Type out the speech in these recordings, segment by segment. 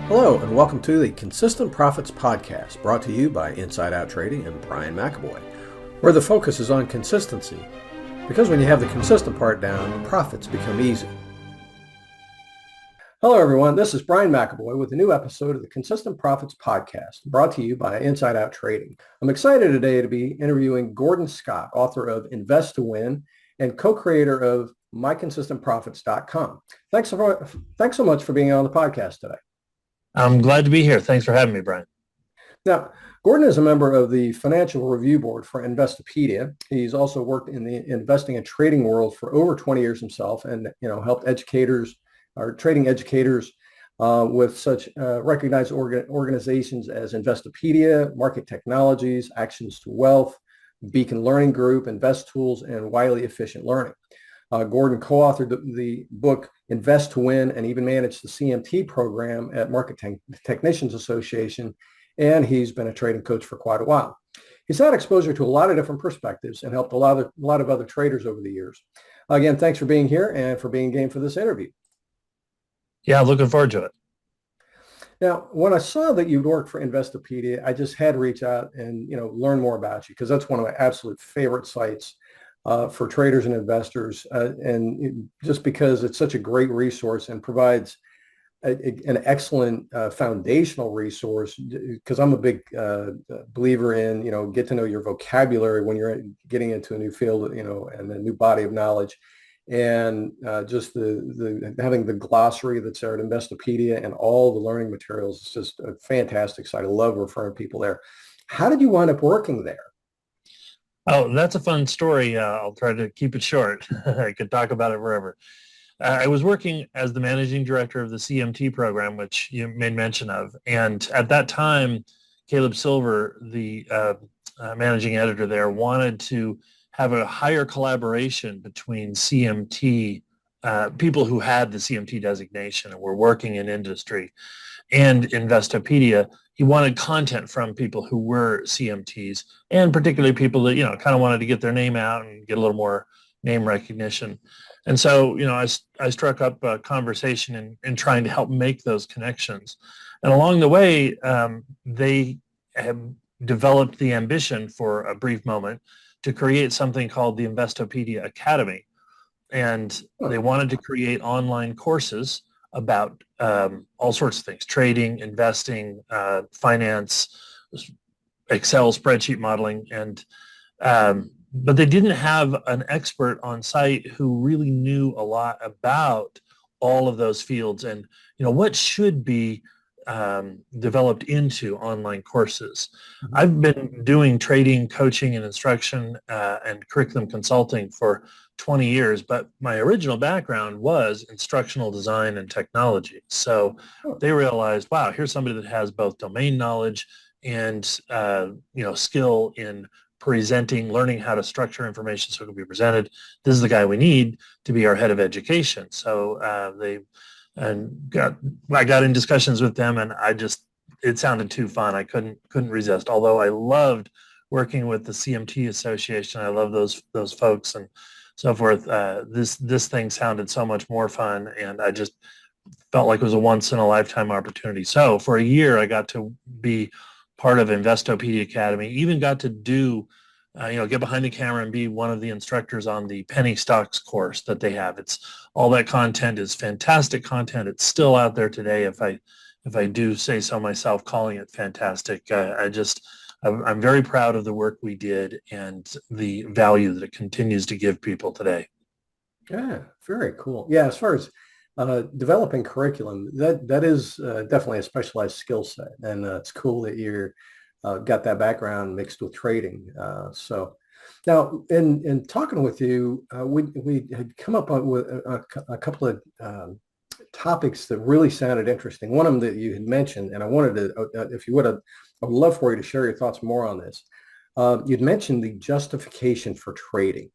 Hello, and welcome to the Consistent Profits Podcast, brought to you by Inside Out Trading and Brian McAvoy, where the focus is on consistency, because when you have the consistent part down, profits become easy. Hello, everyone. This is Brian McAvoy with a new episode of the Consistent Profits Podcast, brought to you by Inside Out Trading. I'm excited today to be interviewing Gordon Scott, author of Invest to Win and co-creator of MyConsistentProfits.com. Thanks so much for being on the podcast today. I'm glad to be here. Thanks for having me, Brian. Now, Gordon is a member of the Financial Review Board for Investopedia. He's also worked in the investing and trading world for over 20 years himself, and helped trading educators with such recognized organizations as Investopedia, Market Technologies, Actions to Wealth, Beacon Learning Group, Investools, and Wiley Efficient Learning. Gordon co-authored the book Invest to Win and even managed the CMT program at Market Technicians Association, and he's been a trading coach for quite a while. He's had exposure to a lot of different perspectives and helped a lot of other traders over the years. Again, thanks for being here and for being game for this interview. Yeah, looking forward to it. Now, when I saw that you'd work for Investopedia, I just had to reach out and learn more about you, because that's one of my absolute favorite sites for traders and investors, and just because it's such a great resource and provides an excellent foundational resource, because I'm a big believer in, get to know your vocabulary when you're getting into a new field, and a new body of knowledge. And just the having the glossary that's there at Investopedia and all the learning materials is just a fantastic site. I love referring people there. How did you wind up working there? Oh, that's a fun story. I'll try to keep it short. I could talk about it forever. I was working as the managing director of the CMT program, which you made mention of. And at that time, Caleb Silver, the managing editor there, wanted to have a higher collaboration between CMT, people who had the CMT designation and were working in industry, and Investopedia. He wanted content from people who were CMTs, and particularly people that, kind of wanted to get their name out and get a little more name recognition. And so, I struck up a conversation in trying to help make those connections. And along the way, they have developed the ambition for a brief moment to create something called the Investopedia Academy. And they wanted to create online courses about all sorts of things: trading, investing, finance, Excel spreadsheet modeling, and but they didn't have an expert on site who really knew a lot about all of those fields and what should be developed into online courses. I've been doing trading, coaching, and instruction and curriculum consulting for 20 years, but my original background was instructional design and technology. So they realized, wow, here's somebody that has both domain knowledge and skill in presenting, learning how to structure information so it can be presented. This is the guy we need to be our head of education. So I got in discussions with them, and it sounded too fun. I couldn't resist. Although I loved working with the CMT Association, I love those folks and so forth. This thing sounded so much more fun, and I just felt like it was a once in a lifetime opportunity. So for a year, I got to be part of Investopedia Academy. Even got to do get behind the camera and be one of the instructors on the penny stocks course that they have. It's all that content is fantastic content. It's still out there today. If I do say so myself, calling it fantastic. I'm very proud of the work we did and the value that it continues to give people today. Yeah, very cool. Yeah, as far as developing curriculum, that is definitely a specialized skill set, and it's cool that you're got that background mixed with trading. So now, in talking with you, we had come up with a couple of topics that really sounded interesting. One of them that you had mentioned, and I wanted to, if you would, I would love for you to share your thoughts more on this. You'd mentioned the justification for trading.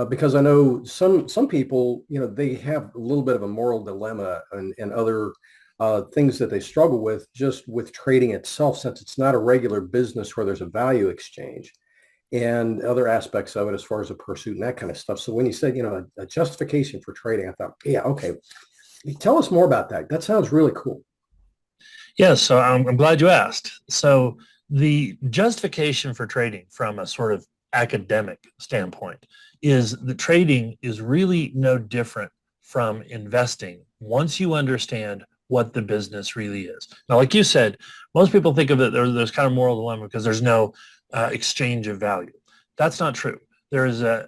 Because I know some people, they have a little bit of a moral dilemma and other things that they struggle with just with trading itself, since it's not a regular business where there's a value exchange, and other aspects of it as far as a pursuit and that kind of stuff. So when you said, a justification for trading, I thought, yeah, okay. Tell us more about that. That sounds really cool. Yes, so I'm glad you asked. So the justification for trading from a sort of academic standpoint is that trading is really no different from investing once you understand what the business really is. Now, like you said, most people think of it, there's kind of moral dilemma because there's no exchange of value. That's not true. There is a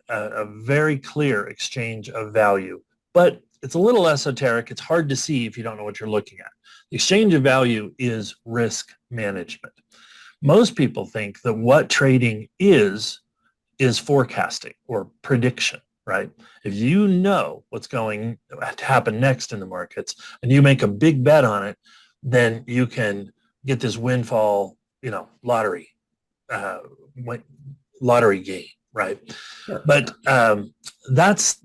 very clear exchange of value, but it's a little esoteric. It's hard to see if you don't know what you're looking at. The exchange of value is risk management. Most people think that what trading is forecasting or prediction, right? If you know what's going to happen next in the markets and you make a big bet on it, then you can get this windfall, lottery, uh, lottery gain, right? Sure. But that's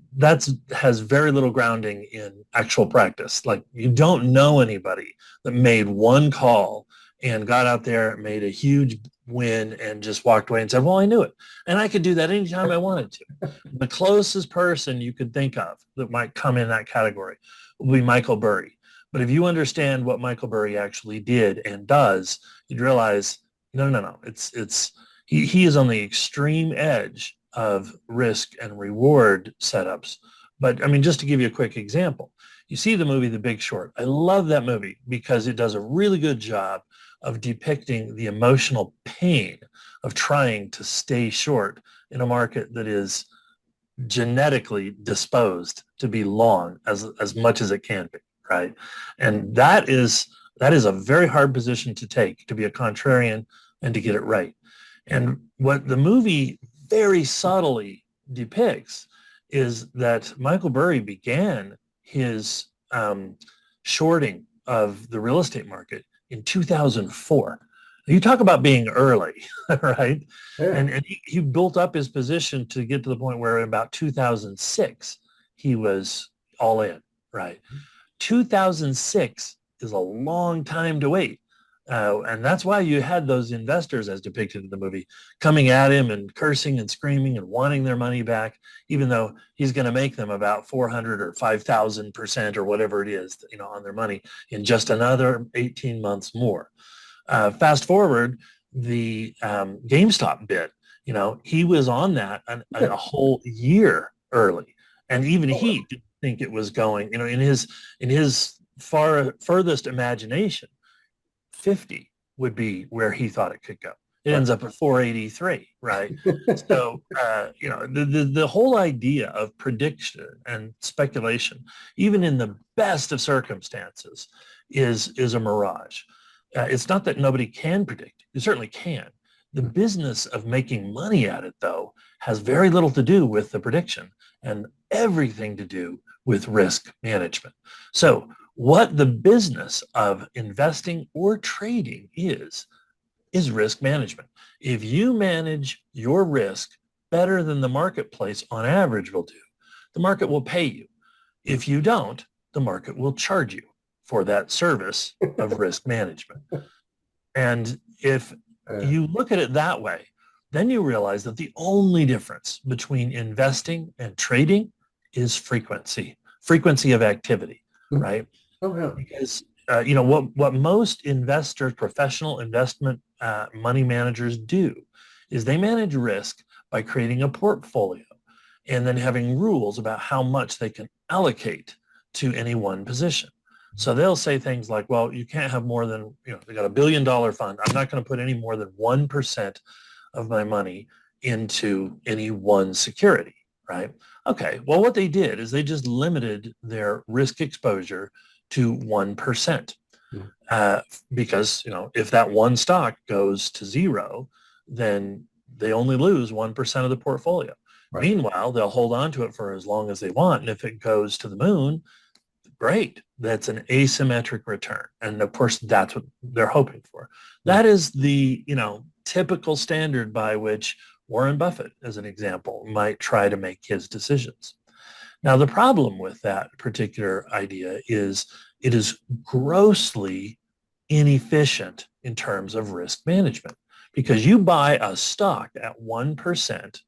has very little grounding in actual practice. Like you don't know anybody that made one call and got out there, made a huge win, and just walked away and said, "Well, I knew it, and I could do that anytime I wanted to." The closest person you could think of that might come in that category will be Michael Burry. But if you understand what Michael Burry actually did and does, you'd realize, no. He is on the extreme edge of risk and reward setups. But I mean, just to give you a quick example, you see the movie The Big Short. I love that movie because it does a really good job of depicting the emotional pain of trying to stay short in a market that is genetically disposed to be long as much as it can be, right? And that is a very hard position to take, to be a contrarian and to get it right. And what the movie very subtly depicts is that Michael Burry began his shorting of the real estate market in 2004. You talk about being early, right? Yeah. And he built up his position to get to the point where in about 2006, he was all in, right? 2006 is a long time to wait. And that's why you had those investors, as depicted in the movie, coming at him and cursing and screaming and wanting their money back, even though he's going to make them about 400 or 5,000% or whatever it is, on their money in just another 18 months more. Fast forward, the GameStop bid, he was on that a whole year early. And even Oh, he didn't think it was going, in his furthest imagination, 50 would be where he thought it could go. It right. ends up at 483, right? So, the whole idea of prediction and speculation, even in the best of circumstances, is a mirage. It's not that nobody can predict. You certainly can. The business of making money at it, though, has very little to do with the prediction and everything to do with risk management. So what the business of investing or trading is risk management. If you manage your risk better than the marketplace on average will do, the market will pay you. If you don't, the market will charge you for that service of risk management. And if Yeah. you look at it that way, then you realize that the only difference between investing and trading is frequency of activity, right? Oh, yeah. Because what most investors, professional investment money managers do is they manage risk by creating a portfolio and then having rules about how much they can allocate to any one position. So they'll say things like, well, you can't have more than, they got $1 billion fund. I'm not going to put any more than 1% of my money into any one security, right? Okay, well, what they did is they just limited their risk exposure to 1%. Because, if that one stock goes to zero, then they only lose 1% of the portfolio. Right. Meanwhile, they'll hold on to it for as long as they want. And if it goes to the moon, great. That's an asymmetric return. And of course, that's what they're hoping for. That is the, typical standard by which Warren Buffett, as an example, might try to make his decisions. Now, the problem with that particular idea is it is grossly inefficient in terms of risk management because you buy a stock at 1%,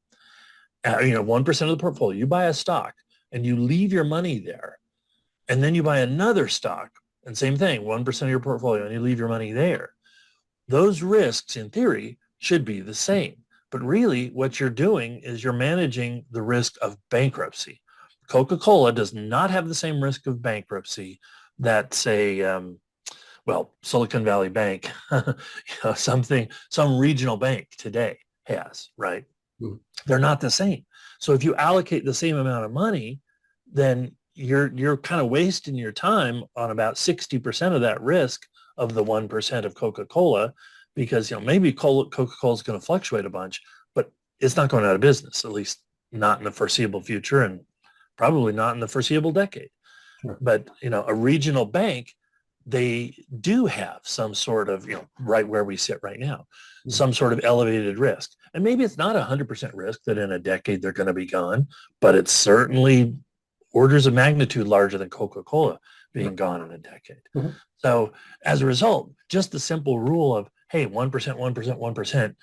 1% of the portfolio, you buy a stock and you leave your money there and then you buy another stock and same thing, 1% of your portfolio, and you leave your money there. Those risks, in theory, should be the same. But really, what you're doing is you're managing the risk of bankruptcy. Coca-Cola does not have the same risk of bankruptcy that, say, Silicon Valley Bank, some regional bank today has, right? Mm. They're not the same. So if you allocate the same amount of money, then you're kind of wasting your time on about 60% of that risk of the 1% of Coca-Cola, because maybe Coca-Cola is going to fluctuate a bunch, but it's not going out of business, at least not in the foreseeable future, and probably not in the foreseeable decade. Sure. But a regional bank, they do have some sort of, right where we sit right now, some sort of elevated risk. And maybe it's not 100% risk that in a decade they're going to be gone, but it's certainly orders of magnitude larger than Coca-Cola being gone in a decade. Mm-hmm. So as a result, just the simple rule of, hey, 1%, 1%, 1%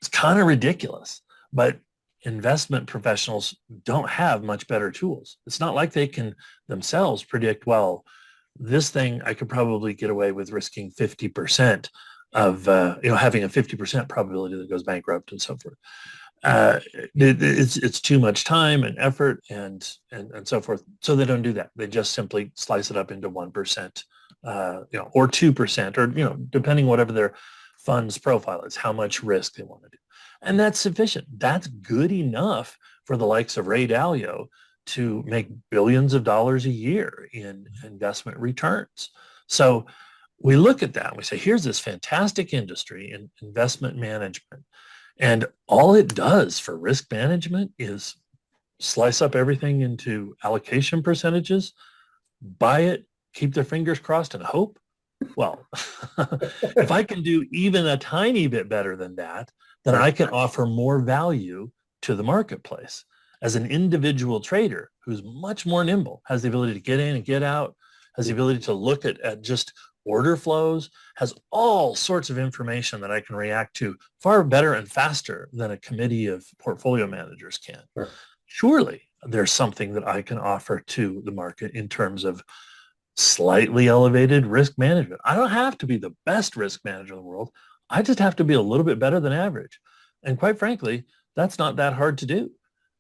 is kind of ridiculous. But investment professionals don't have much better tools. It's not like they can themselves predict, well, this thing I could probably get away with risking 50% of, having a 50% probability that it goes bankrupt and so forth. It's too much time and effort and so forth. So they don't do that. They just simply slice it up into 1%, or 2%, or, depending whatever their fund's profile is, how much risk they want to do. And that's sufficient. That's good enough for the likes of Ray Dalio to make billions of dollars a year in investment returns. So we look at that and we say, here's this fantastic industry in investment management. And all it does for risk management is slice up everything into allocation percentages, buy it, keep their fingers crossed and hope. Well, if I can do even a tiny bit better than that, then I can offer more value to the marketplace. As an individual trader who's much more nimble, has the ability to get in and get out, has the ability to look at just order flows, has all sorts of information that I can react to far better and faster than a committee of portfolio managers can. Sure. Surely there's something that I can offer to the market in terms of slightly elevated risk management. I don't have to be the best risk manager in the world. I just have to be a little bit better than average. And quite frankly, that's not that hard to do.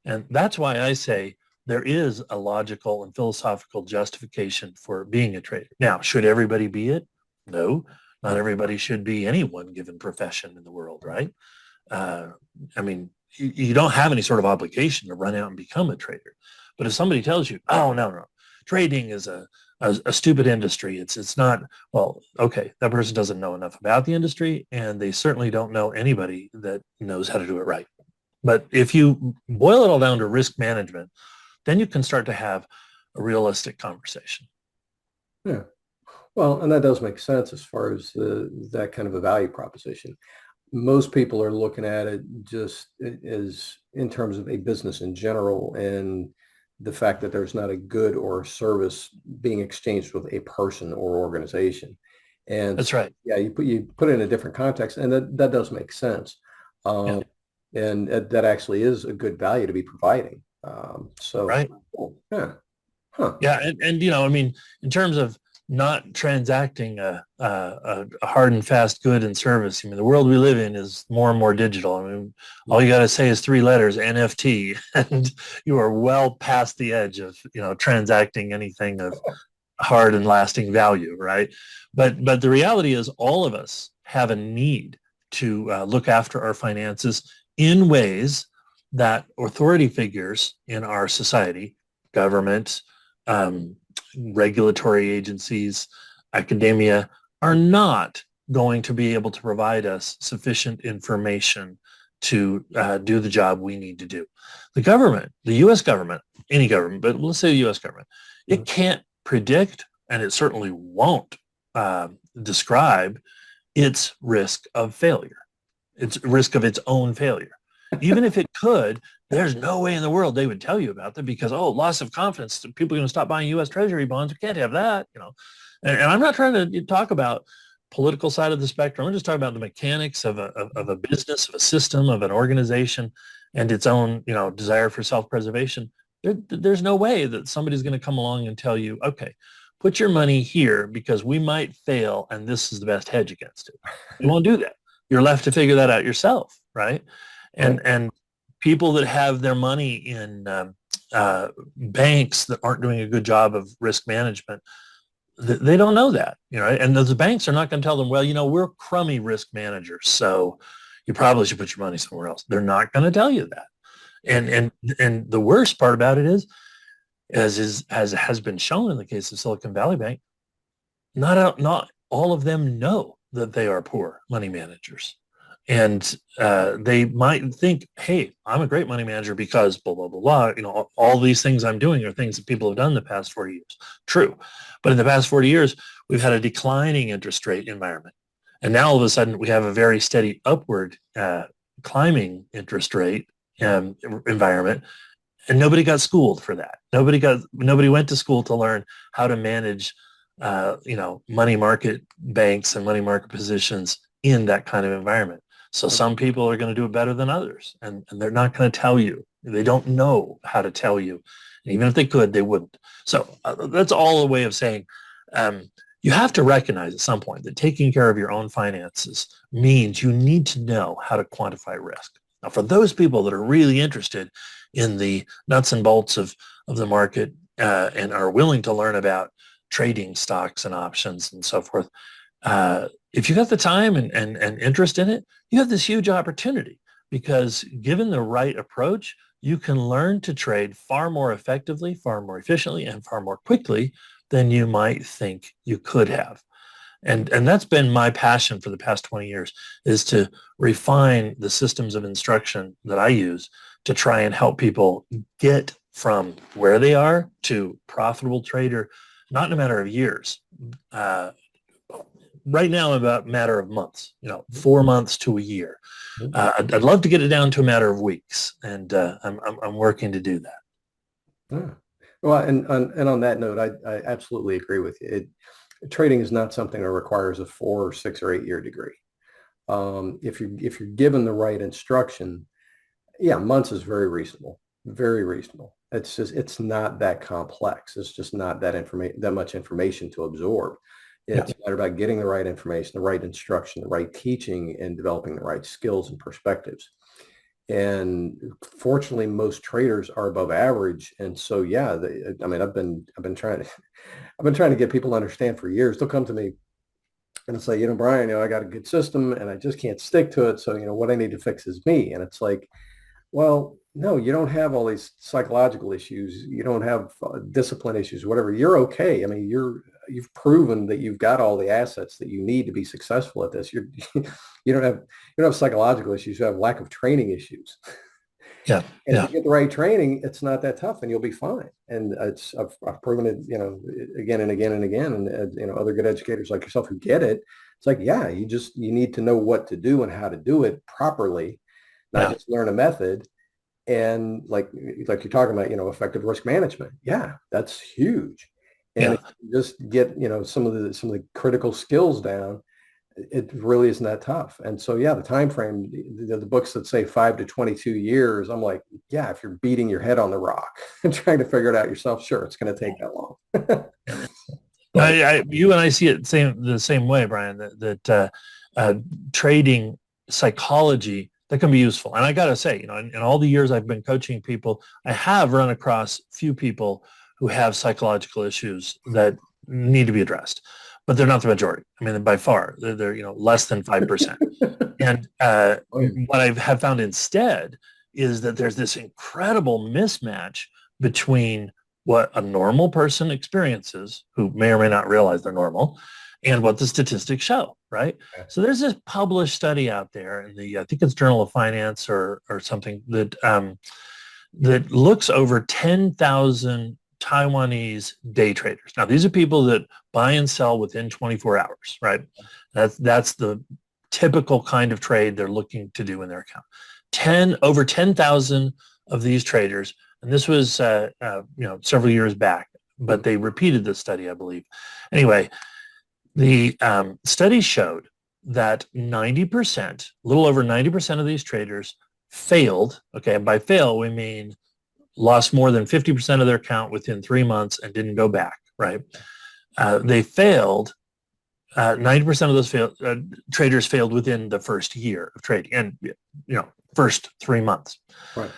And that's why I say there is a logical and philosophical justification for being a trader. Now, should everybody be it? No, not everybody should be any one given profession in the world, right? You don't have any sort of obligation to run out and become a trader. But if somebody tells you, oh, no, trading is a stupid industry, it's not, well, okay, that person doesn't know enough about the industry, and they certainly don't know anybody that knows how to do it right. But if you boil it all down to risk management, then you can start to have a realistic conversation. Yeah. Well, and that does make sense as far as that kind of a value proposition. Most people are looking at it just as in terms of a business in general, and the fact that there's not a good or a service being exchanged with a person or organization. And that's right. Yeah, you put it in a different context, and that does make sense. Yeah. And that actually is a good value to be providing. Right. Cool. Yeah. Huh. Yeah. And in terms of not transacting a hard and fast good and service, the world we live in is more and more digital. All you got to say is 3 letters, NFT, and you are well past the edge of, transacting anything of hard and lasting value, right? But the reality is all of us have a need to look after our finances in ways that authority figures in our society, government, regulatory agencies, academia, are not going to be able to provide us sufficient information to do the job we need to do. The government, the U.S. government, any government, but let's say the U.S. government, it can't predict, and it certainly won't describe its risk of failure. Its risk of its own failure. Even if it could, there's no way in the world they would tell you about that, because, loss of confidence, people are going to stop buying U.S. Treasury bonds. We can't have that, And I'm not trying to talk about political side of the spectrum. I'm just talking about the mechanics of a business, of a system, of an organization, and its own, desire for self-preservation. There's no way that somebody's going to come along and tell you, okay, put your money here because we might fail and this is the best hedge against it. They won't do that. You're left to figure that out yourself, right? And people that have their money in banks that aren't doing a good job of risk management, they don't know that, and those banks are not going to tell them, well, we're crummy risk managers, so you probably should put your money somewhere else. They're not going to tell you that. And the worst part about it is, as has been shown in the case of Silicon Valley Bank, not all of them know that they are poor money managers. And they might think, hey, I'm a great money manager because blah, blah, blah, blah. All these things I'm doing are things that people have done in the past 40 years. True. But in the past 40 years, we've had a declining interest rate environment. And now all of a sudden we have a very steady upward climbing interest rate environment. And nobody got schooled for that. Nobody went to school to learn how to manage, money market banks and money market positions in that kind of environment. So some people are going to do it better than others, and they're not going to tell you. They don't know how to tell you. And even if they could, they wouldn't. So that's all a way of saying you have to recognize at some point that taking care of your own finances means you need to know how to quantify risk. Now, for those people that are really interested in the nuts and bolts of the market and are willing to learn about trading stocks and options and so forth, if you got the time and interest in it, you have this huge opportunity, because given the right approach, you can learn to trade far more effectively, far more efficiently, and far more quickly than you might think you could have. And that's been my passion for the past 20 years, is to refine the systems of instruction that I use to try and help people get from where they are to profitable trader, not in a matter of years. Right now, about a matter of months, 4 months to a year. I'd love to get it down to a matter of weeks, and I'm working to do that. Yeah. Well, and on that note, I absolutely agree with you. Trading is not something that requires a 4 or 6 or 8 year degree. If you're given the right instruction, yeah, months is very reasonable, very reasonable. It's not that complex. It's just not that much information to absorb. It's a matter about getting the right information, the right instruction, the right teaching, and developing the right skills and perspectives. And fortunately, most traders are above average. And so, yeah, I've been trying to get people to understand for years. They'll come to me and say, Brian, I got a good system and I just can't stick to it. So, what I need to fix is me. And it's like, well, no, you don't have all these psychological issues. You don't have discipline issues, whatever. You're okay. I mean, you've proven that you've got all the assets that you need to be successful at this. You don't have psychological issues. You have lack of training issues. Yeah. And if you get the right training, it's not that tough, and you'll be fine. And I've proven it, again and again and again. And other good educators like yourself who get it. It's like, yeah, you need to know what to do and how to do it properly, not just learn a method. And like you're talking about, effective risk management. Yeah, that's huge. And if you just get, some of the critical skills down, it really isn't that tough. And so, yeah, the time frame, the books that say 5 to 22 years, I'm like, yeah, if you're beating your head on the rock and trying to figure it out yourself, sure, it's going to take that long. You and I see it the same way, Brian, that trading psychology, that can be useful. And I got to say, in all the years I've been coaching people, I have run across few people who have psychological issues that need to be addressed, but they're not the majority. I mean, by far, they're less than 5%. And what I have found instead is that there's this incredible mismatch between what a normal person experiences, who may or may not realize they're normal, and what the statistics show, right? Okay. So there's this published study out there in I think it's Journal of Finance or something, that looks over 10,000 Taiwanese day traders. Now, these are people that buy and sell within 24 hours, right? That's the typical kind of trade they're looking to do in their account. Over 10,000 of these traders, and this was several years back, but they repeated this study, I believe. Anyway, the study showed that 90%, a little over 90% of these traders failed. Okay, and by fail, we mean lost more than 50% of their account within 3 months and didn't go back, right? They failed. 90% of those traders failed within the first year of trading, and first 3 months. Right.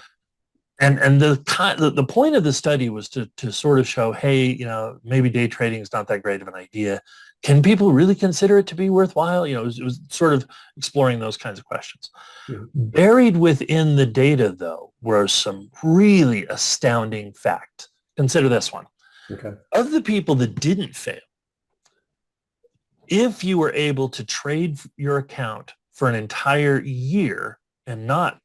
And the point of the study was to sort of show, hey, maybe day trading is not that great of an idea. Can people really consider it to be worthwhile? It was sort of exploring those kinds of questions. Mm-hmm. Buried within the data, though, were some really astounding facts. Consider this one. Okay. Of the people that didn't fail, if you were able to trade your account for an entire year and not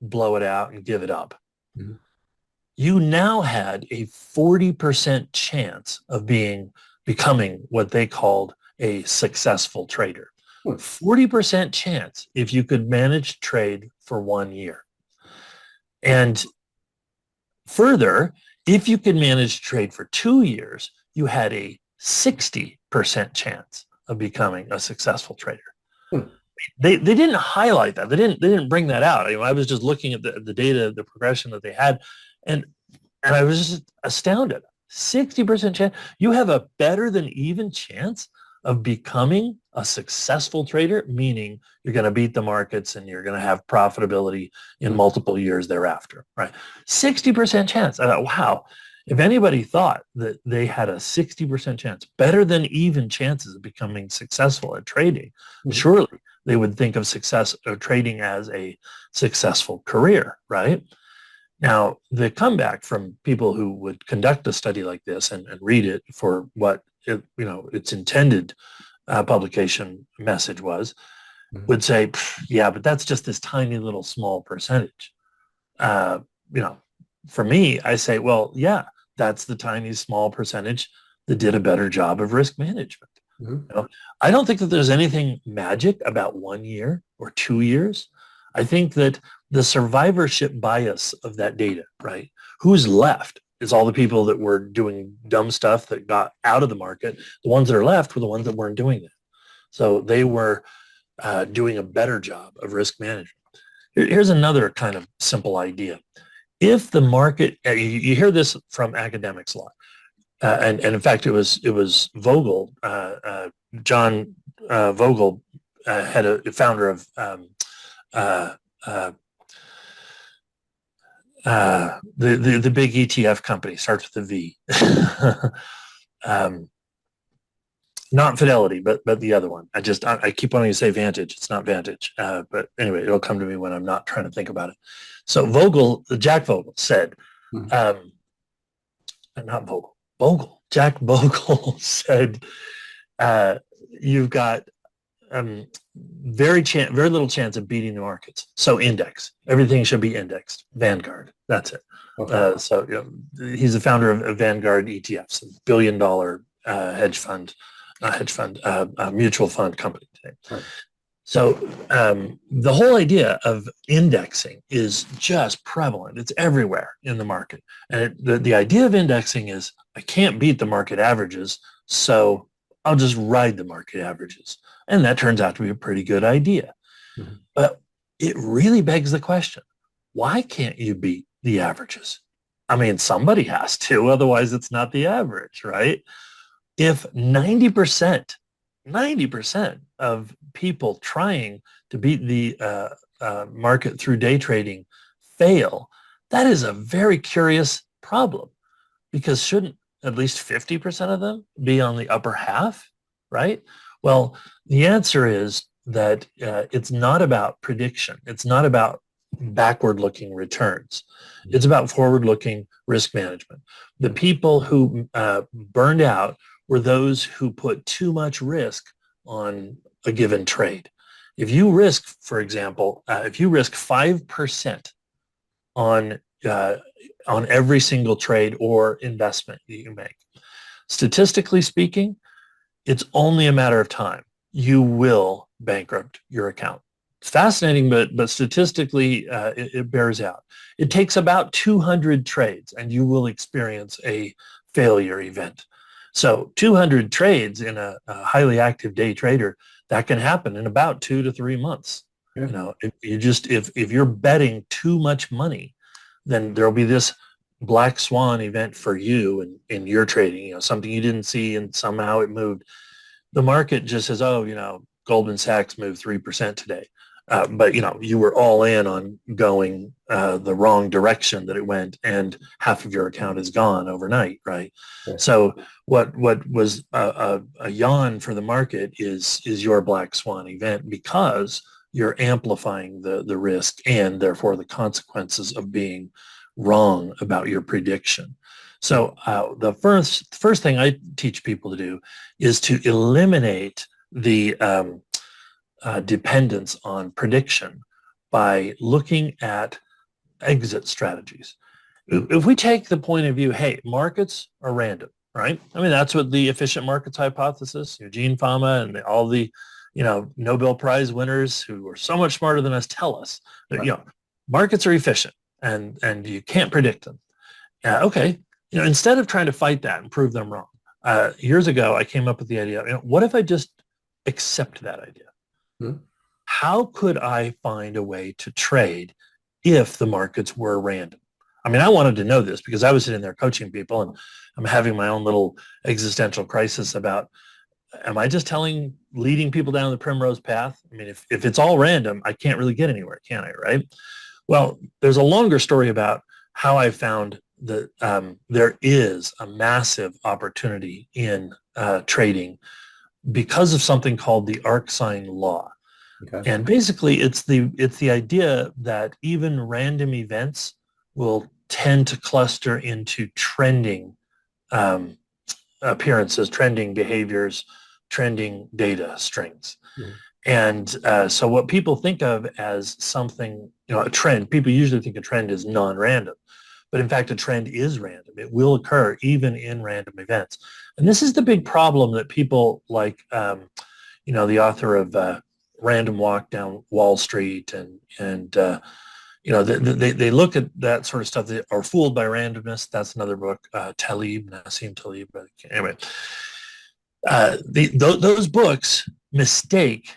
blow it out and give it up, mm-hmm. you now had a 40% chance of becoming what they called a successful trader. 40% chance if you could manage to trade for 1 year. And further, if you could manage to trade for 2 years, you had a 60% chance of becoming a successful trader. They didn't highlight that. They didn't bring that out. I was just looking at the data, the progression that they had, and I was just astounded. 60% chance. You have a better than even chance of becoming a successful trader, meaning you're going to beat the markets and you're going to have profitability in multiple years thereafter, right? 60% chance. I thought, wow, if anybody thought that they had a 60% chance, better than even chances of becoming successful at trading, surely they would think of success of trading as a successful career, right? Now, the comeback from people who would conduct a study like this and read it for what its intended publication message was, would say, yeah, but that's just this tiny little small percentage. For me, I say, well, yeah, that's the tiny small percentage that did a better job of risk management. I don't think that there's anything magic about 1 year or 2 years. I think that the survivorship bias of that data, right? Who's left is all the people that were doing dumb stuff that got out of the market. The ones that are left were the ones that weren't doing that. So they were doing a better job of risk management. Here's another kind of simple idea. If the market, you hear this from academics a lot, and in fact, it was Vogel, John Vogel, founder of the big ETF company, starts with a V. Not Fidelity, but the other one. I keep wanting to say Vantage. It's not Vantage, but anyway, it'll come to me when I'm not trying to think about it. So Jack Vogel said, not Vogel, Bogle. Jack Bogle said, you've got very little chance of beating the markets. So index. Everything should be indexed. Vanguard. That's it. Okay. He's the founder of Vanguard ETFs, a $1 billion mutual fund company today. Right. So the whole idea of indexing is just prevalent. It's everywhere in the market. And the idea of indexing is I can't beat the market averages, so I'll just ride the market averages. And that turns out to be a pretty good idea. But it really begs the question, why can't you beat the averages? I mean, somebody has to, otherwise it's not the average, right? If 90% of people trying to beat the market through day trading fail, that is a very curious problem, because shouldn't at least 50% of them be on the upper half, right? Well, the answer is that it's not about prediction. It's not about backward-looking returns. It's about forward-looking risk management. The people who burned out were those who put too much risk on a given trade. If you risk, for example, if you risk 5% on every single trade or investment that you make, statistically speaking, it's only a matter of time. You will bankrupt your account. It's fascinating, but statistically, it bears out. It takes about 200 trades, and you will experience a failure event. So 200 trades in a highly active day trader, that can happen in about 2 to 3 months. Yeah. If you're betting too much money, then there'll be this black swan event for you in your trading, something you didn't see and somehow it moved. The market just says, oh, Goldman Sachs moved 3% today. But you were all in on going the wrong direction that it went, and half of your account is gone overnight, right? Yeah. So what was a yawn for the market is your black swan event, because you're amplifying the risk and therefore the consequences of being wrong about your prediction. So the first thing I teach people to do is to eliminate the dependence on prediction by looking at exit strategies. If we take the point of view, hey, markets are random, right? I mean, that's what the efficient markets hypothesis, Eugene Fama and all the, Nobel Prize winners who are so much smarter than us tell us that, Right. Markets are efficient and you can't predict them. Okay. Instead of trying to fight that and prove them wrong, years ago, I came up with the idea, what if I just accept that idea? Hmm. How could I find a way to trade if the markets were random? I mean, I wanted to know this because I was sitting there coaching people, and I'm having my own little existential crisis about, am I just leading people down the primrose path? I mean, if it's all random, I can't really get anywhere, can I, right? Well, there's a longer story about how I found that there is a massive opportunity in trading because of something called the arc-sine law. Okay. And basically, it's the idea that even random events will tend to cluster into trending appearances, trending behaviors, trending data strings. Hmm. And so what people think of as something, a trend, people usually think a trend is non-random. But in fact, a trend is random. It will occur even in random events. And this is the big problem that people like, the author of Random Walk Down Wall Street and they look at that sort of stuff. They are fooled by randomness. That's another book, Nassim Taleb. Anyway, those books mistake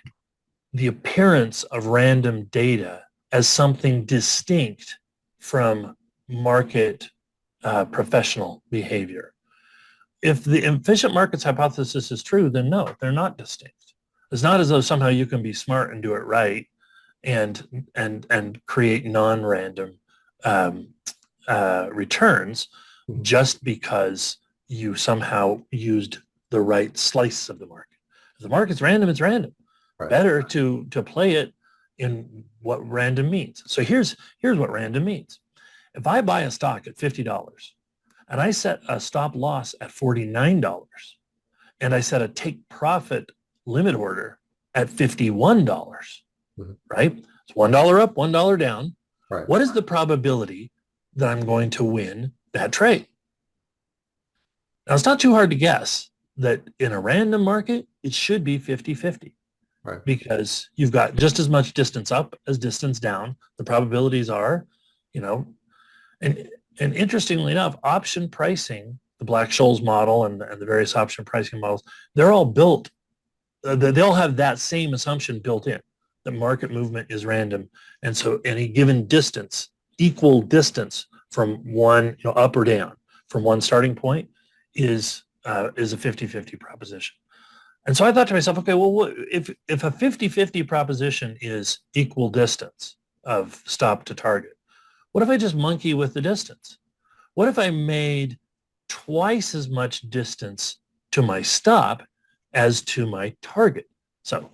the appearance of random data as something distinct from market professional behavior. If the efficient markets hypothesis is true, then no, they're not distinct. It's not as though somehow you can be smart and do it right and create non-random returns just because you somehow used the right slice of the market. If the market's random, it's random. Right. Better to play it in what random means. So here's what random means. If I buy a stock at $50 and I set a stop loss at $49 and I set a take profit limit order at $51, right? It's $1 up, $1 down. Right. What is the probability that I'm going to win that trade? Now, it's not too hard to guess that in a random market, it should be 50-50. Right. Because you've got just as much distance up as distance down. The probabilities are, and interestingly enough, option pricing, the Black-Scholes model and the various option pricing models, they're all built, they'll have that same assumption built in. The market movement is random. And so any given distance, equal distance from one, up or down, from one starting point is a 50-50 proposition. And so I thought to myself, okay, well, if a 50-50 proposition is equal distance of stop to target, what if I just monkey with the distance? What if I made twice as much distance to my stop as to my target? So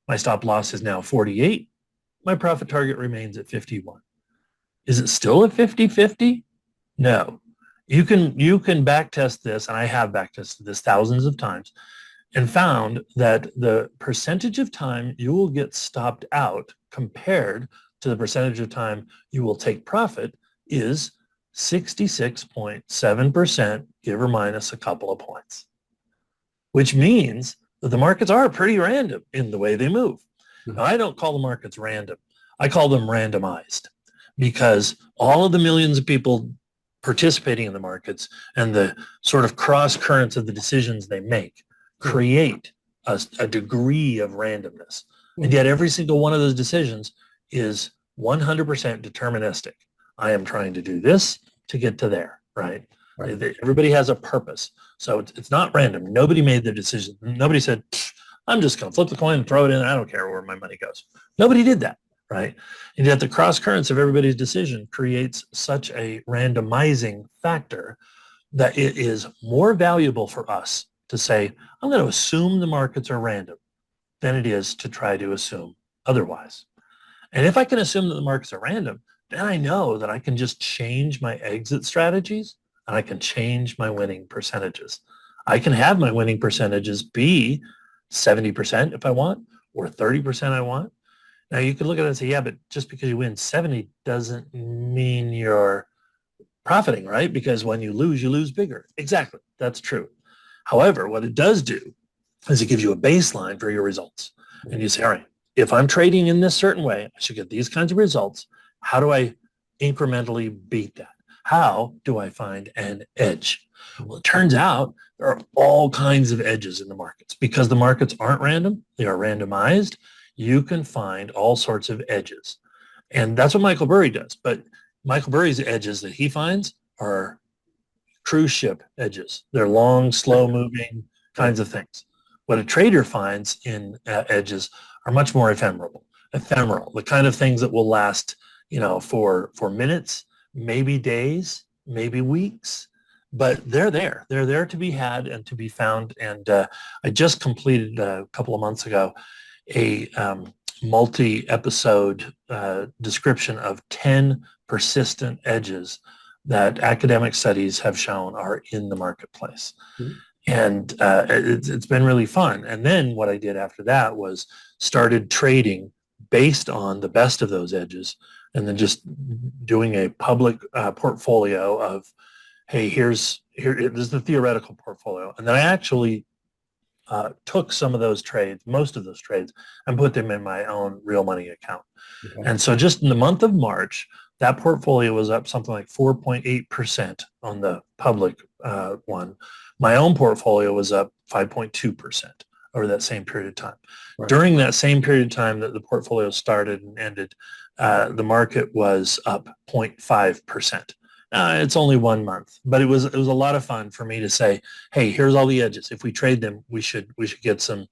my stop loss is now 48. My profit target remains at 51. Is it still a 50-50? No. You can back test this, and I have back tested this thousands of times, and found that the percentage of time you will get stopped out compared to the percentage of time you will take profit is 66.7%, give or minus a couple of points, which means that the markets are pretty random in the way they move. Now, I don't call the markets random. I call them randomized, because all of the millions of people participating in the markets and the sort of cross currents of the decisions they make create a degree of randomness. And yet every single one of those decisions is 100% deterministic. I am trying to do this. to get to there, right? Right. Everybody has a purpose. So it's not random. Nobody made the decision. Nobody said, I'm just going to flip the coin and throw it in. I don't care where my money goes. Nobody did that, right? And yet the cross currents of everybody's decision creates such a randomizing factor that it is more valuable for us to say, I'm going to assume the markets are random than it is to try to assume otherwise. And if I can assume that the markets are random, then I know that I can just change my exit strategies and I can change my winning percentages. I can have my winning percentages be 70% if I want, or 30% I want. Now you could look at it and say, yeah, but just because you win 70 doesn't mean you're profiting, right? Because when you lose bigger. Exactly. That's true. However, what it does do is it gives you a baseline for your results. And you say, all right, if I'm trading in this certain way, I should get these kinds of results. How do I incrementally beat that? How do I find an edge? Well, it turns out there are all kinds of edges in the markets. Because the markets aren't random, they are randomized. You can find all sorts of edges. And that's what Michael Burry does. But Michael Burry's edges that he finds are cruise ship edges. They're long, slow moving kinds of things. What a trader finds in edges are much more ephemeral, the kind of things that will last, for minutes, maybe days, maybe weeks, but they're there. They're there to be had and to be found. And I just completed a couple of months ago a multi-episode description of 10 persistent edges that academic studies have shown are in the marketplace. Mm-hmm. And it's been really fun. And then what I did after that was started trading based on the best of those edges, and then just doing a public portfolio of, hey, this is the theoretical portfolio. And then I actually took some of those trades, most of those trades, and put them in my own real money account. Okay. And so just in the month of March, that portfolio was up something like 4.8% on the public one. My own portfolio was up 5.2% over that same period of time. Right. During that same period of time that the portfolio started and ended, the market was up 0.5%. It's only 1 month, but it was a lot of fun for me to say, hey, here's all the edges. If we trade them, we should get some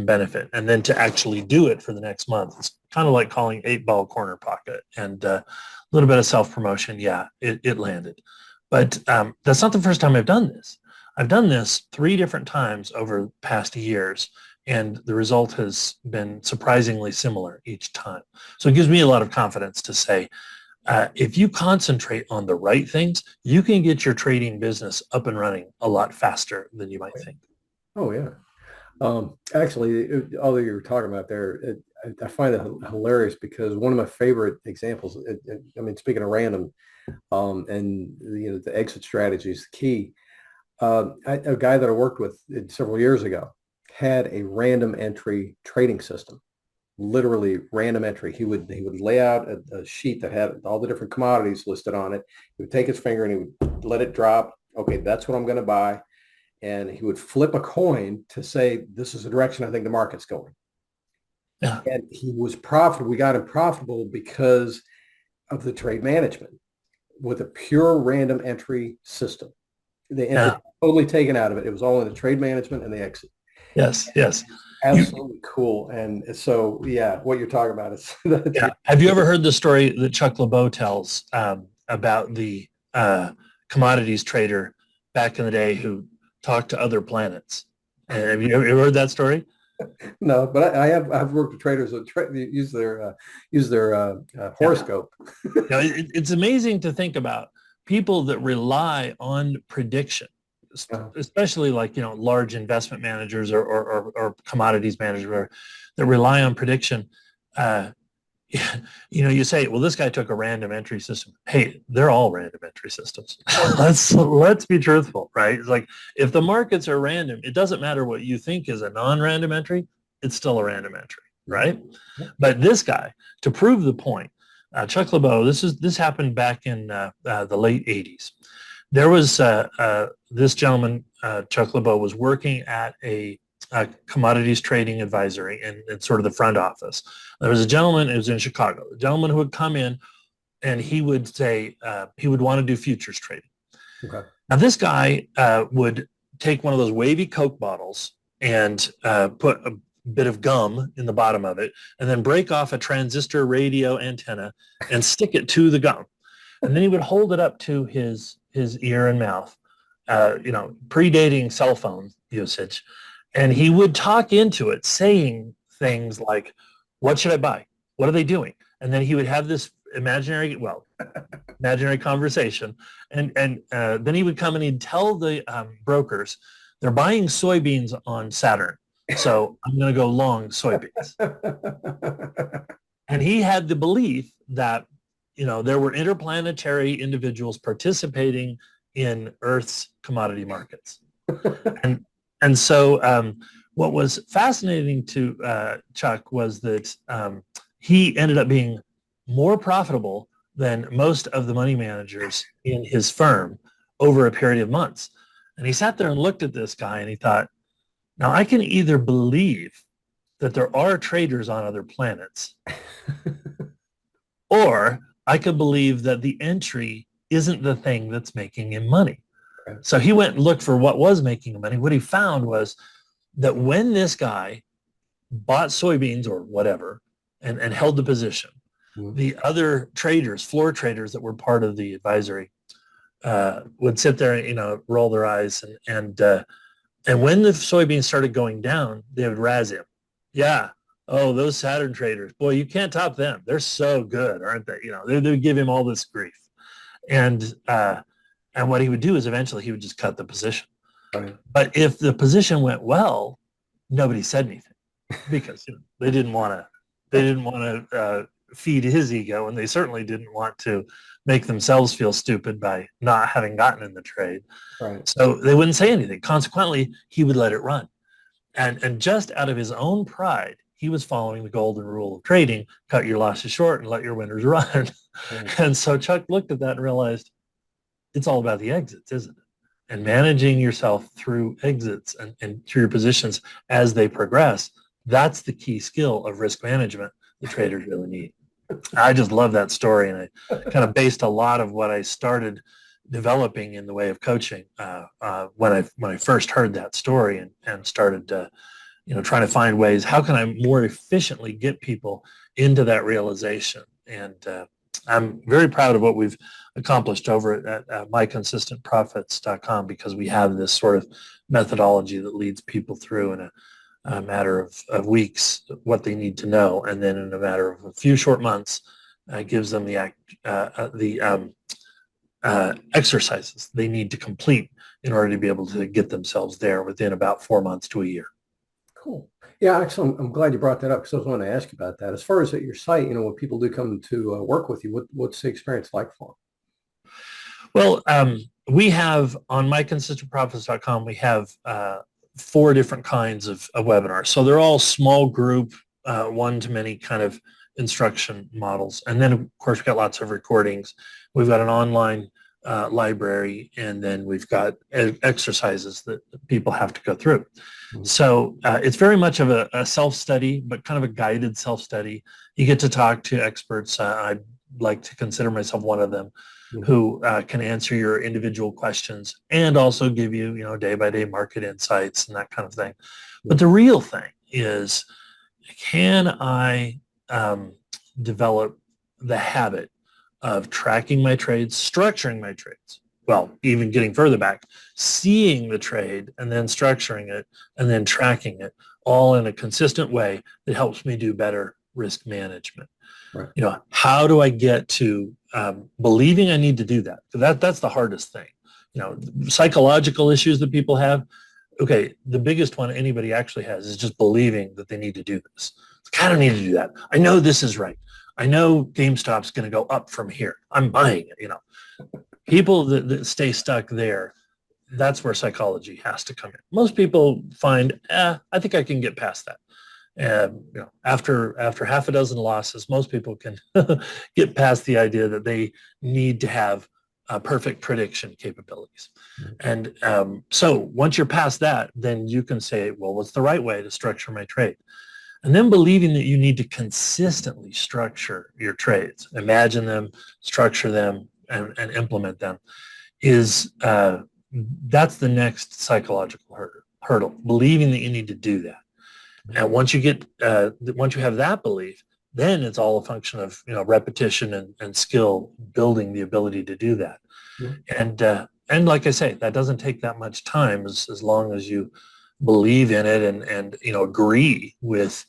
benefit. And then to actually do it for the next month, it's kind of like calling 8-ball corner pocket, and a little bit of self-promotion. Yeah, it landed. But that's not the first time I've done this. I've done this 3 different times over the past years, and the result has been surprisingly similar each time. So it gives me a lot of confidence to say, if you concentrate on the right things, you can get your trading business up and running a lot faster than you might think. Oh, yeah. Actually, all that you were talking about there, I find it hilarious because one of my favorite examples, speaking of random and the exit strategy is the key. A guy that I worked with several years ago had a random entry trading system. Literally random entry. He would lay out a sheet that had all the different commodities listed on it. He would take his finger and he would let it drop. Okay, that's what I'm going to buy. And he would flip a coin to say, this is the direction I think the market's going. Yeah. And he was profitable. We got him profitable because of the trade management with a pure random entry system. The entry totally taken out of it. It was all in the trade management and the exit. Yes, yes. Absolutely cool. And so, yeah, what you're talking about is. Yeah. Have you ever heard the story that Chuck LeBeau tells about the commodities trader back in the day who talked to other planets? Have you ever heard that story? No, but I've worked with traders that use their horoscope. It's amazing to think about people that rely on prediction. Especially like, large investment managers or commodities managers that rely on prediction. You say, well, this guy took a random entry system. Hey, they're all random entry systems. Let's be truthful, right? It's like if the markets are random, it doesn't matter what you think is a non-random entry. It's still a random entry, right? Yeah. But this guy, to prove the point, Chuck LeBeau, this happened back in the late 80s. There was this gentleman, Chuck LeBeau, was working at a commodities trading advisory in sort of the front office. There was a gentleman, it was in Chicago, a gentleman who would come in and he would say he would want to do futures trading. Okay. Now this guy would take one of those wavy Coke bottles and put a bit of gum in the bottom of it, and then break off a transistor radio antenna and stick it to the gum. And then he would hold it up to his ear and mouth, predating cell phone usage. And he would talk into it, saying things like, what should I buy? What are they doing? And then he would have this imaginary conversation. And then he would come and he'd tell the brokers, they're buying soybeans on Saturn. So I'm going to go long soybeans. And he had the belief that, there were interplanetary individuals participating in Earth's commodity markets. And so what was fascinating to Chuck was that he ended up being more profitable than most of the money managers in his firm over a period of months. And he sat there and looked at this guy and he thought, now I can either believe that there are traders on other planets, or I could believe that the entry isn't the thing that's making him money. So he went and looked for what was making him money. What he found was that when this guy bought soybeans or whatever and held the position, the other traders, floor traders that were part of the advisory, would sit there and, roll their eyes. And when the soybeans started going down, they would razz him. Yeah. Oh, those Saturn traders, boy, you can't top them. They're so good, aren't they? They would give him all this grief. And what he would do is eventually he would just cut the position. Right. But if the position went well, nobody said anything because they didn't want to feed his ego, and they certainly didn't want to make themselves feel stupid by not having gotten in the trade. Right. So they wouldn't say anything. Consequently, he would let it run. And just out of his own pride, he was following the golden rule of trading: cut your losses short and let your winners run. Right. And so Chuck looked at that and realized it's all about the exits, isn't it? And managing yourself through exits and through your positions as they progress, that's the key skill of risk management the traders really need. I just love that story, and I kind of based a lot of what I started developing in the way of coaching when I first heard that story and started trying to find ways, how can I more efficiently get people into that realization? And I'm very proud of what we've accomplished over at myconsistentprofits.com, because we have this sort of methodology that leads people through in a matter of weeks what they need to know, and then in a matter of a few short months gives them the exercises they need to complete in order to be able to get themselves there within about 4 months to a year. Cool. Yeah, actually, I'm glad you brought that up, because I was going to ask you about that. As far as at your site, when people do come to work with you, what's the experience like for them? Well, we have on myconsistentprofits.com, we have 4 different kinds of webinars. So they're all small group, one-to-many kind of instruction models. And then, of course, we've got lots of recordings. We've got an online library, and then we've got exercises that people have to go through. Mm-hmm. So it's very much of a self-study, but kind of a guided self-study. You get to talk to experts. I'd like to consider myself one of them, mm-hmm. who can answer your individual questions and also give you, day-by-day market insights and that kind of thing. Mm-hmm. But the real thing is, can I develop the habit of tracking my trades, structuring my trades? Well, even getting further back, seeing the trade and then structuring it and then tracking it, all in a consistent way that helps me do better risk management. Right. How do I get to believing I need to do that? That's the hardest thing. Psychological issues that people have. Okay, the biggest one anybody actually has is just believing that they need to do this. I kind of need to do that. I know this is right. I know GameStop's going to go up from here. I'm buying it. People that stay stuck there, that's where psychology has to come in. Most people find, I think I can get past that. After half a dozen losses, most people can get past the idea that they need to have perfect prediction capabilities. Mm-hmm. And so once you're past that, then you can say, well, what's the right way to structure my trade? And then believing that you need to consistently structure your trades, imagine them, structure them, and implement them is that's the next psychological hurdle, believing that you need to do that. And once you have that belief, then it's all a function of repetition and skill, building the ability to do that. And like I say, that doesn't take that much time as long as you believe in it and agree with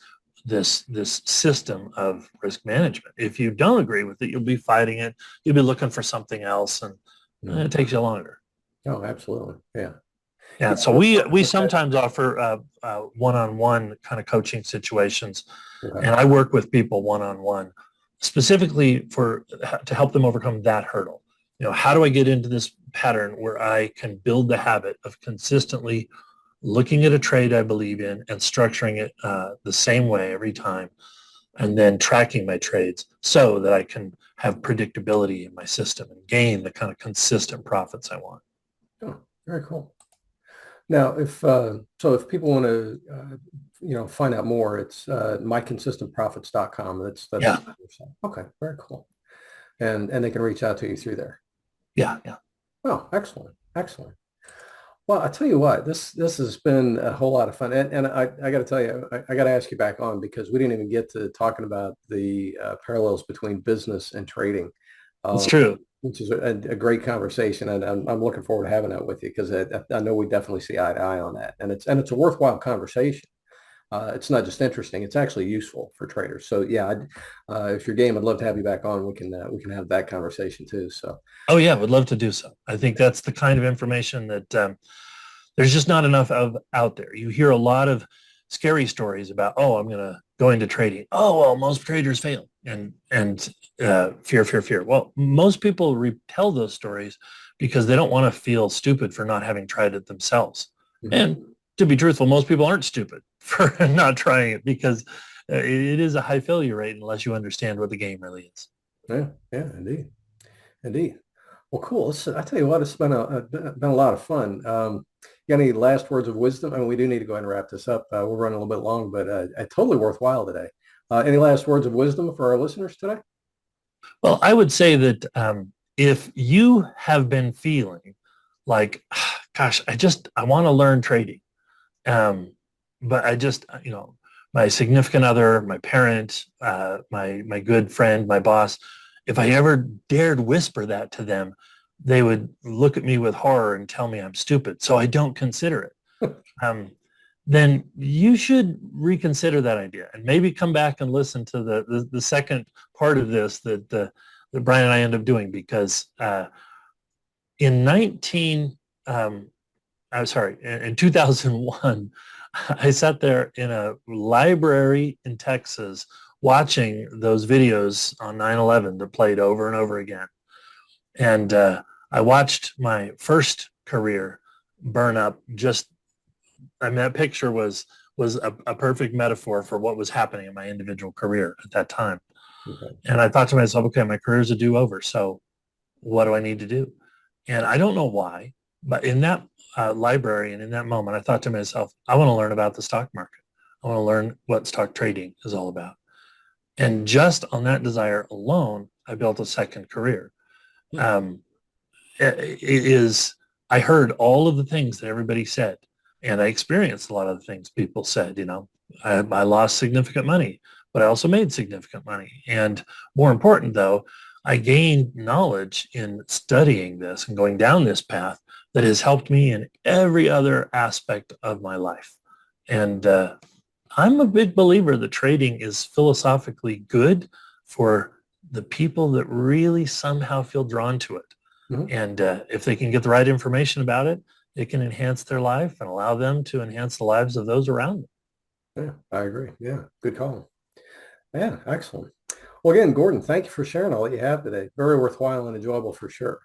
this system of risk management. If you don't agree with it, you'll be fighting it. You'll be looking for something else, and it takes you longer. Oh, absolutely. Yeah. Yeah. So we sometimes offer one-on-one kind of coaching situations, and I work with people one-on-one specifically to help them overcome that hurdle. How do I get into this pattern where I can build the habit of consistently looking at a trade I believe in and structuring it the same way every time, and then tracking my trades so that I can have predictability in my system and gain the kind of consistent profits I want. Oh, very cool. Now, if people want to, find out more, it's myconsistentprofits.com. That's Yeah. Okay, very cool. And they can reach out to you through there. Yeah. Oh, excellent. Well, I tell you what, this has been a whole lot of fun, and I got to tell you, I got to ask you back on because we didn't even get to talking about the parallels between business and trading. That's true. Which is a great conversation, and I'm looking forward to having that with you because I know we definitely see eye to eye on that, and it's a worthwhile conversation. It's not just interesting; it's actually useful for traders. So yeah, if you're game, I'd love to have you back on. We can have that conversation too. So. Oh yeah, would love to do so. I think that's the kind of information that there's just not enough of out there. You hear a lot of scary stories about, oh, I'm going to go into trading. Oh, well, most traders fail, and fear. Well, most people retell those stories because they don't want to feel stupid for not having tried it themselves. Mm-hmm. And to be truthful, most people aren't stupid for not trying it because it is a high failure rate unless you understand what the game really is. Yeah, indeed. Well, cool. I tell you what, it's been a lot of fun. You got any last words of wisdom? I mean, we do need to go ahead and wrap this up. We're running a little bit long, but totally worthwhile today. Any last words of wisdom for our listeners today? Well, I would say that if you have been feeling like, gosh, I want to learn trading, but I just, my significant other, my parent, my good friend, my boss, if I ever dared whisper that to them, they would look at me with horror and tell me I'm stupid. So I don't consider it. Then you should reconsider that idea and maybe come back and listen to the second part of this that Brian and I end up doing because in 2001, I sat there in a library in Texas watching those videos on 9/11 that played over and over again. And I watched my first career burn up that picture was a perfect metaphor for what was happening in my individual career at that time. Okay. And I thought to myself, okay, my career's a do-over. So what do I need to do? And I don't know why, but in that library and in that moment, I thought to myself, I want to learn about the stock market. I want to learn what stock trading is all about. And just on that desire alone, I built a second career. I heard all of the things that everybody said, and I experienced a lot of the things people said. I lost significant money, but I also made significant money. And more important, though, I gained knowledge in studying this and going down this path that has helped me in every other aspect of my life. And I'm a big believer that trading is philosophically good for the people that really somehow feel drawn to it. Mm-hmm. And if they can get the right information about it, it can enhance their life and allow them to enhance the lives of those around them. Yeah, I agree. Yeah, good call. Yeah, excellent. Well, again, Gordon, thank you for sharing all that you have today. Very worthwhile and enjoyable for sure.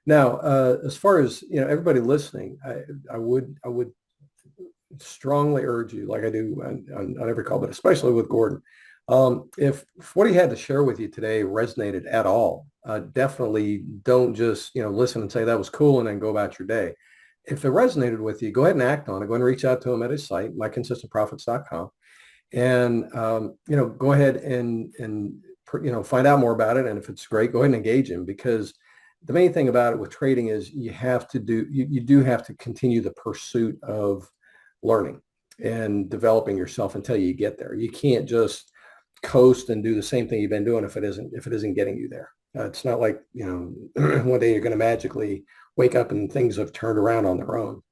Now, as far as everybody listening, I would strongly urge you, like I do on every call, but especially with Gordon, if what he had to share with you today resonated at all, definitely don't just listen and say that was cool and then go about your day. If it resonated with you, go ahead and act on it. Go ahead and reach out to him at his site, myconsistentprofits.com. and go ahead and find out more about it. And if it's great, go ahead and engage him, because the main thing about it with trading is you do have to continue the pursuit of learning and developing yourself until you get there. You can't just coast and do the same thing you've been doing if it isn't getting you there. It's not like, one day you're going to magically wake up and things have turned around on their own.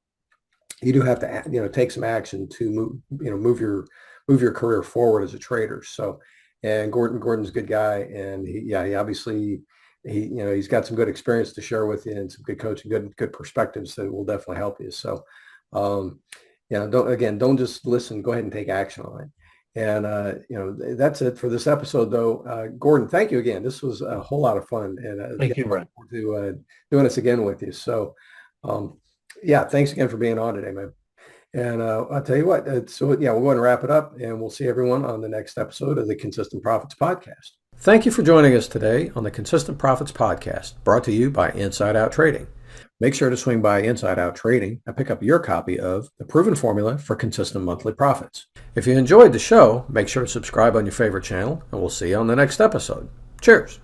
You do have to, take some action to move your career forward as a trader. So, and Gordon's a good guy, and he obviously he's got some good experience to share with you and some good coaching, good perspectives that will definitely help you. So, don't just listen. Go ahead and take action on it. And that's it for this episode, though. Gordon, thank you again. This was a whole lot of fun, and Thank you, Brent. to doing this again with you. So, thanks again for being on today, man. And I'll tell you what. We'll go ahead and wrap it up, and we'll see everyone on the next episode of the Consistent Profits Podcast. Thank you for joining us today on the Consistent Profits Podcast, brought to you by Inside Out Trading. Make sure to swing by Inside Out Trading and pick up your copy of The Proven Formula for Consistent Monthly Profits. If you enjoyed the show, make sure to subscribe on your favorite channel, and we'll see you on the next episode. Cheers.